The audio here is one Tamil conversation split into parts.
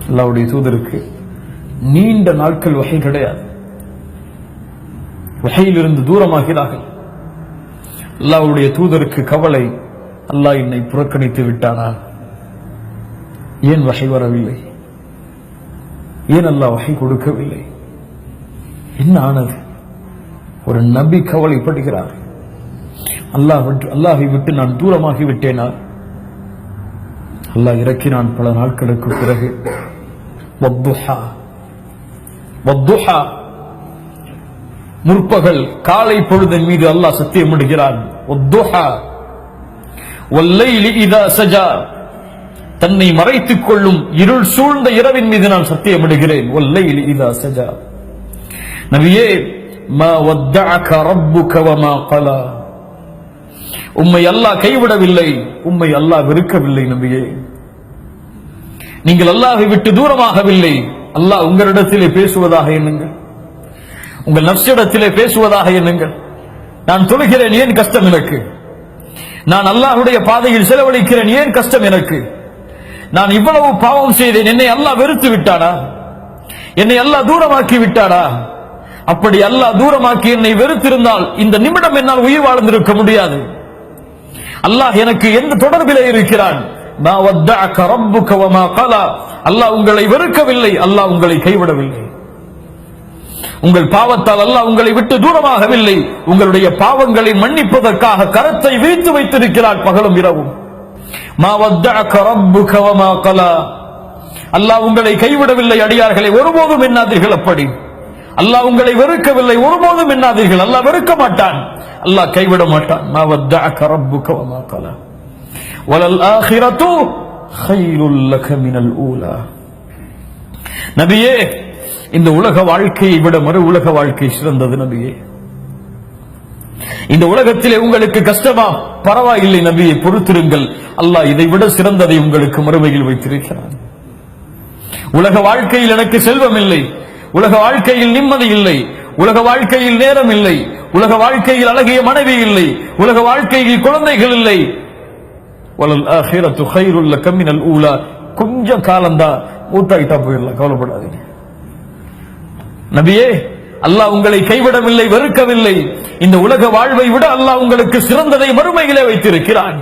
அல்லாஹ்வுடைய தூதருக்கு நீண்ட நாட்கள் வஹி கிடையாது. வஹியிலிருந்து தூரமாகிறார்கள். அல்லாஹ்வுடைய தூதருக்கு கவலை, அல்லாஹ் என்னை புறக்கணித்து விட்டானா? ஏன் வஹி வரவில்லை? ஏன் அல்லாஹ் வஹி கொடுக்கவில்லை? என்ன ஆனது? ஒரு நபி கவலைப்படுகிறார். அல்லாஹை விட்டு நான் தூரமாகி விட்டேனா? அல்லாஹ் இறக்கினான் பல நாட்களுக்கு பிறகு. வத்துஹா, முற்பகல் காலை பொழுதின் மீது அல்லாஹ் சத்தியமிடுகிறான். வத்துஹா வல்லைலி இதா சஜா, தன்னை மறைத்துக் கொள்ளும் இருள் சூழ்ந்த இரவின் மீது நான் சத்தியமிடுகிறேன். வல்லைலி இதா சஜா. நபியே, மா வத்தஅக ரப்புக வமா கலா, உம்மை அல்லாஹ் கைவிடவில்லை, உம்மை அல்லாஹ் வெறுக்கவில்லை. நபியே, நீங்கள் அல்லாஹை விட்டு தூரமாகவில்லை. அல்லாஹ் உங்களிடத்திலே பேசுவதாக எண்ணுங்கள், உங்கள் நஃப்ஸிடத்திலே பேசுவதாக எண்ணுங்கள். நான் தொழுகிறேன், ஏன் கஷ்டம் எனக்கு? நான் அல்லாஹ்வுடைய பாதையில் செலவழிக்கிறேன், ஏன் கஷ்டம் எனக்கு? நான் இவ்வளவு பாவம் செய்தேன், என்னை அல்லாஹ் வெறுத்து விட்டானா? என்னை அல்லாஹ் தூரமாக்கி விட்டானா? அப்படி அல்லாஹ் தூரமாக்கி என்னை வெறுத்திருந்தால் இந்த நிமிடம் என்னால் உயிர் வாழ்ந்திருக்க முடியாது. அல்லாஹ் எனக்கு எந்த தொடர்பிலே இருக்கிறான்? மா வத்தஅக ரப்புக வமா கலா, அல்லாஹ் உங்களை வெறுக்கவில்லை, அல்லாஹ் உங்களை கைவிடவில்லை. உங்கள் பாவத்தால் அல்லாஹ் உங்களை விட்டு தூரமாகவில்லை. உங்களுடைய பாவங்களை மன்னிப்பதற்காக கரத்தை விரித்து வைத்திருக்கிறார் பகலும் இரவும். மா வத்தஅக ரப்புக வமா கலா, அல்லாஹ் உங்களை கைவிடவில்லை. அடியார்களை ஒருபோதும் எண்ணாதீர்கள் அப்படி. அல்லாஹ் உங்களை வெறுக்கவில்லை, ஒருபோதும் எண்ணாதீர்கள். அல்லாஹ் வெறுக்க மாட்டான், அல்லாஹ் கைவிட மாட்டான். மா வத்தஅக ரப்புக வமா கலா வலல் ஆகிரத்து கைருல் லக மினல் ஊலா. நபியே, இந்த உலக வாழ்க்கையை விட மறு உலக வாழ்க்கை சிறந்தது. நபியே, இந்த உலகத்திலே உங்களுக்கு கஷ்டமா? பரவாயில்லை நபியை, பொறுத்திருங்கள், அல்லாஹ் இதை விட சிறந்ததை உங்களுக்கு மறுமையில் வைத்திருக்கிறான். உலக வாழ்க்கையில் எனக்கு செல்வம் இல்லை, உலக வாழ்க்கையில் நிம்மதி இல்லை, உலக வாழ்க்கையில் நேரம் இல்லை, உலக வாழ்க்கையில் அழகிய மனைவி இல்லை, உலக வாழ்க்கையில் குழந்தைகள் இல்லை. வலல் ஆகிரத்து கைருல் லக மினல் ஊலா. கொஞ்சம் காலம்தான், மூத்தாயிட்டா போயிடலாம், கவலைப்படாதீங்க. நபியே, அல்லாஹ் உங்களை கைவிடவில்லை, வெறுக்கவில்லை. இந்த உலக வாழ்வை விட அல்லாஹ் உங்களுக்கு சிறந்ததை மறுமையிலே வைத்திருக்கிறான்.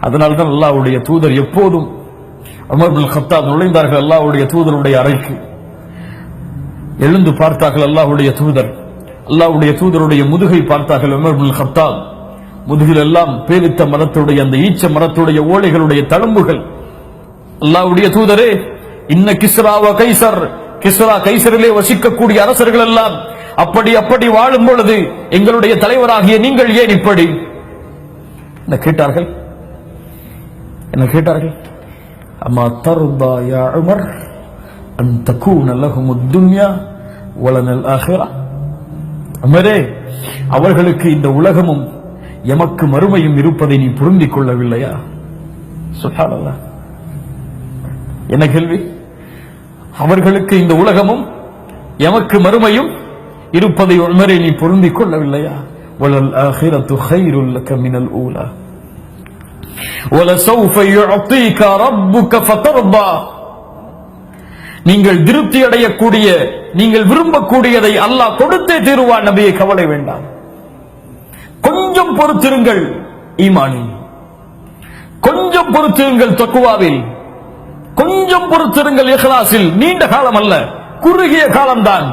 அதனால்தான் அல்லாஹ்வுடைய தூதர் எப்போதும் உமர் இப்னு கத்தாப் நுழைந்தார்கள் அல்லாஹ்வுடைய தூதருடைய அறைக்கு. எழுந்து பார்த்தார்கள் அல்லாஹ்வுடைய தூதர். அல்லாஹ்வுடைய தூதருடைய முதுகை பார்த்தார்கள் உமர் இப்னு கத்தாப். முதுகில் எல்லாம் பேரித்த மரத்துடைய அந்த ஈச்ச மரத்துடைய ஓலைகளுடைய தழும்புகள். அல்லாஹ்வுடைய தூதரே, இன்ன கிஸ்ரா வ கைசர், கிஸ்ரா கைசரிலே வசிக்கக்கூடிய அரசர்கள் எல்லாம் அப்படி அப்படி வாழும் பொழுது எங்களுடைய தலைவராகிய நீங்கள் ஏன் இப்படி? என்ன கேட்டார்கள்? என்ன கேட்டார்கள்? அம்மா தர்தா யா உமர் அன் தகூன லஹுமுத் துன்யா வலனல் ஆகிரா. உமரே, அவர்களுக்கு இந்த உலகமும் எமக்கு மறுமையும் இருப்பதை நீ புரிந்து கொள்ளவில்லையா? சுப்ஹானல்லாஹ், என்ன கேள்வி? அவர்களுக்கு இந்த உலகமும் எமக்கு மறுமையும் இருப்பதை உமரே நீ புரிந்து கொள்ளவில்லையா? வலல் ஆகிரத்து கைருல் லக மினல் ஊலா வலசௌஃப யுஅதீக ரப்புக ஃபதர்தா. நீங்கள் திருப்தி அடையக்கூடிய, நீங்கள் விரும்பக்கூடியதை அல்லாஹ் கொடுத்தே தீருவான். நபியே, கவலை வேண்டாம். கொஞ்சம் பொறுத்திருங்கள் ஈமானில், கொஞ்சம் பொறுத்திருங்கள் தக்வாவில், கொஞ்சம் பொறுத்திருங்கள் இஹ்லாஸில். நீண்ட காலம் அல்ல, குறுகிய காலம்தான்.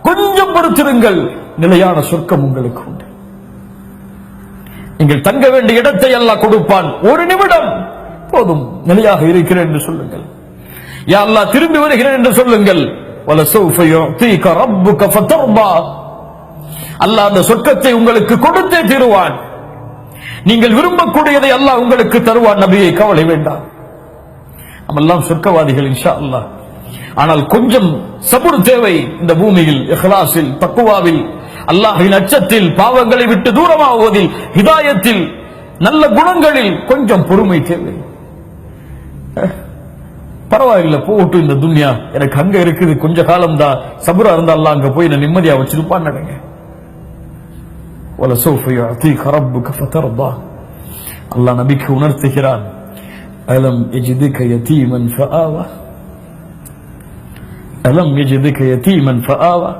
கொஞ்சம் பொறுத்திருங்கள், நிலையான சொர்க்கம் உங்களுக்கு உண்டு. நீங்கள் தங்க வேண்டிய இடத்தை அல்லாஹ் கொடுப்பான். ஒரு நிமிடம் போதும், நிலையாக இருக்கிறேன் என்று சொல்லுங்கள். யா அல்லாஹ், திரும்பி வருகிறேன் என்று சொல்லுங்கள். வலசௌஃப யுஅதீக ரப்புக ஃபதர்தா. அல்லாஹ் அந்த சொர்க்கத்தை உங்களுக்கு கொடுத்தே தீருவான். நீங்கள் விரும்பக்கூடியதை அல்லாஹ் உங்களுக்கு தருவான். நபியை, கவலை வேண்டாம். நம்மெல்லாம் சொர்க்கவாதிகள் இன்ஷா அல்லாஹ். ஆனால் கொஞ்சம் சபுர் தேவை. இந்த பூமியில் இஹ்லாஸில், தக்வாவில், அல்லாஹ்வின் அச்சத்தில், பாவங்களை விட்டு தூரமாகுவதில், ஹிதாயத்தில், நல்ல குணங்களில் கொஞ்சம் பொறுமை தேவை. பரவாயில்லை, போகட்டும் இந்த துன்யா, எனக்கு அங்க இருக்குது, கொஞ்ச காலம் தான், சபுரா இருந்தா அல்லாஹ் அங்க போய் நான் நிம்மதியா வச்சிருப்பான். நடங்க. வலசௌஃப யுஅதீக ரப்புக ஃபதர்தா. அல்லாஹ் நபிக்கு உணர்த்துகிறான், அலம் யஜிதுக யதீமன் ஃபஆவா, அலம் யஜிதுக யதீமன் ஃபஆவா.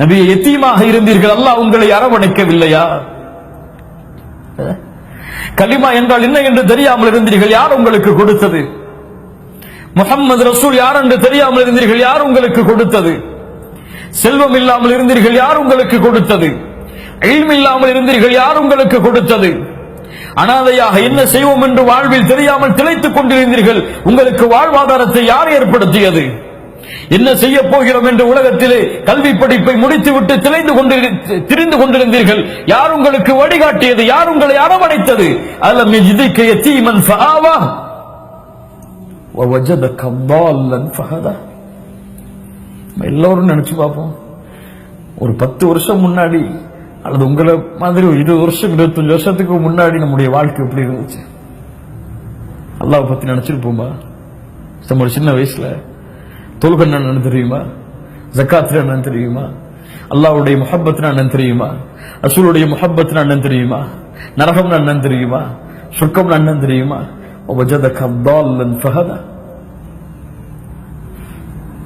நபியே, யதீமாக இருந்தீர்கள், அல்லாஹ் உங்களை அரவணைக்கவில்லையா? கலிமா என்றால் என்ன என்று தெரியாமல் இருந்தீர்கள், யார் உங்களுக்கு கொடுத்தது? முஹம்மது ரசூல் யார் என்று தெரியாமல் இருந்தீர்கள், யார் உங்களுக்கு கொடுத்தது? செல்வம் இல்லாமல் இருந்தீர்கள், யார் உங்களுக்கு கொடுத்தது? இல்ம் இல்லாமல் இருந்தீர்கள், யார் உங்களுக்கு கொடுத்தது? அனாதையாக என்ன செய்வோம் என்று வாழ்வில் தெரியாமல் திளைத்துக் கொண்டிருந்தீர்கள், உங்களுக்கு வாழ்வாதாரத்தை யார் ஏற்படுத்தியது? என்ன செய்ய போகிறோம் என்று உலகத்திலே கல்வி படிப்பை முடித்துவிட்டு திரிந்து கொண்டிருந்தீர்கள், யார் உங்களுக்கு வழிகாட்டியது? யார் உங்களை அரவணைத்தது? அலம் யஜிதுக யதீமன் ஃபஆவா வவஜதக ضالன் ஃபஹதா. எல்லோரும் நினைச்சு பார்ப்போம், ஒரு 10 வருஷம் முன்னாடி அல்லது உங்களை மாதிரி 20 வருஷம் 25 வருஷத்துக்கு முன்னாடி நம்முடைய வாழ்க்கை எப்படி இருந்துச்சு? அல்லாஹ் பத்தி நினைச்சிருப்போமா? நம்ம சின்ன வயசுல தொழுகன்னா என்னன்னு தெரியுமா? ஜக்காத்னா என்னன்னு தெரியுமா? அல்லாஹ்வுடைய முஹப்பத்னா என்னன்னு தெரியுமா? ரசூலுடைய முஹப்பத்னா என்னன்னு தெரியுமா? நரகம்னா என்னன்னு தெரியுமா? சொர்க்கம்னா என்னன்னு தெரியுமா? வஜதக ضالன் ஃபஹதா.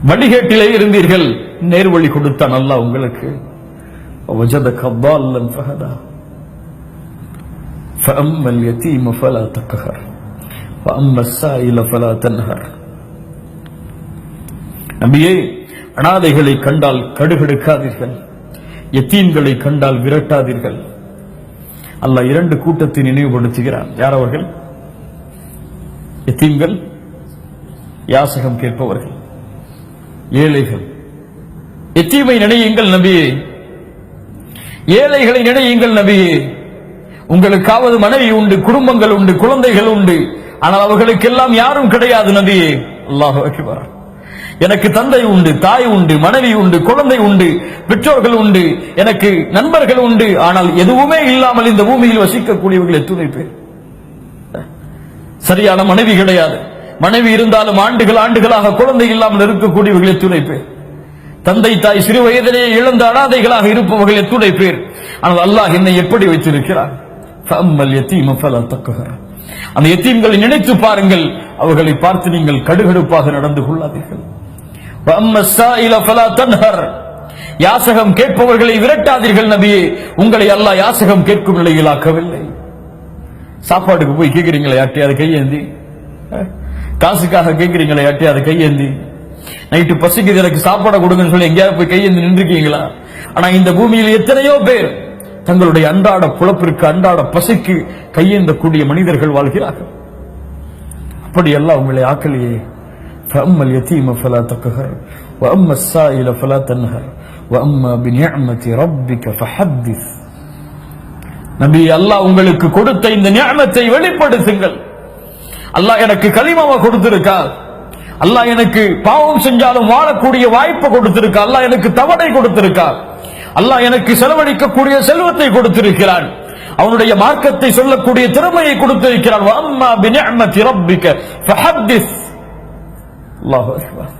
வழிகேட்டிலே இருந்தீர்கள், நேர்வழி கொடுத்தான் அல்லாஹ் உங்களுக்கு. வஜதக ضالன் ஃபஹதா. فأما اليتيم فلا تقهر وأما السائل فلا تنهر. நபியே, அனாதைகளை கண்டால் கடுகடுக்காதீர்கள், யத்தீம்களை கண்டால் விரட்டாதீர்கள். அல்லாஹ் 2 கூட்டத்தை நினைவுபடுத்துகிறான். யார் அவர்கள்? யத்தீம்கள், யாசகம் கேட்பவர்கள், ஏழைகள். யத்தீமை நினையுங்கள் நபியே, ஏழைகளை நினையுங்கள் நபியே. உங்களுக்காவது மனைவி உண்டு, குடும்பங்கள் உண்டு, குழந்தைகள் உண்டு, ஆனால் அவர்களுக்கெல்லாம் யாரும் கிடையாது நபியே. அல்லாஹு அக்பர். எனக்கு தந்தை உண்டு, தாய் உண்டு, மனைவி உண்டு, குழந்தை உண்டு, பெற்றோர்கள் உண்டு, எனக்கு நண்பர்கள் உண்டு, ஆனால் எதுவுமே இல்லாமல் இந்த பூமியில் வசிக்கக்கூடியவர்கள் எத்துணை பேர். சரியான மனைவி கிடையாது, மனைவி இருந்தாலும் ஆண்டுகளாக குழந்தை இல்லாமல் இருக்கக்கூடியவர்கள் எத்துணை பேர். தந்தை தாய் சிறு வயதிலேயே இழந்த அனாதைகளாக இருப்பவர்கள் எத்துணை பேர். ஆனால் அல்லாஹ் என்னை எப்படி வைத்திருக்கிறார்? ஃபஅம்மல் யதீம ஃபலா தக்ஹர். அந்த யத்தீம்களை நினைத்து பாருங்கள், அவர்களை பார்த்து நீங்கள் கடுகடுப்பாக நடந்து கொள்ளாதீர்கள். வஅம்மா ஸாயில ஃபலா தன்ஹர். யாசகம் கேட்பவர்களை விரட்டாதீர்கள் நபியே. உங்களை அல்லாஹ் யாசகம் கேட்கும் நிலையில் ஆக்கவில்லை. சாப்பாடுக்கு போய் கேட்கிறீங்களா யார்ட்டையாவது கையேந்தி? காசுக்காக கேட்கிறீங்களா யார்ட்டையாவது கையேந்தி? நைட்டு பசிக்குது, எனக்கு சாப்பாடு கொடுங்கன்னு சொல்லி எங்கேயாவது போய் கையேந்தி நின்றுக்கீங்களா? ஆனா இந்த பூமியில் எத்தனையோ பேர் தங்களுடைய அன்றாட புலப்பிற்கு, அன்றாட பசிக்கு கையேந்தக்கூடிய மனிதர்கள் வாழ்கிறார்கள். அப்படி எல்லாம் உங்களை ஆக்கலையே. فأما اليتيم فلا تقهر وأما السائل فلا تنهر وأما بنعمة ربك فحدث. நபி, அல்லாஹ் உங்களுக்கு கொடுத்த இந்த நிஅமத்தை வெளிப்படுத்துங்கள். அல்லாஹ் எனக்கு கலிமாவை கொடுத்திருக்கார், அல்லாஹ் எனக்கு பாவம் செஞ்சாலும் வாழக்கூடிய வாய்ப்பு கொடுத்திருக்கார், அல்லாஹ் எனக்கு தவணை கொடுத்திருக்கார், அல்லாஹ் எனக்கு செலவழிக்கக்கூடிய செல்வத்தை கொடுத்திருக்கிறான், அவனுடைய மார்க்கத்தை சொல்லக்கூடிய திறமையை கொடுத்திருக்கிறான். வஅம்மா பினிஅமதி ரப்பிக ஃபஹத்திஸ். அல்லாஹு அக்பர்.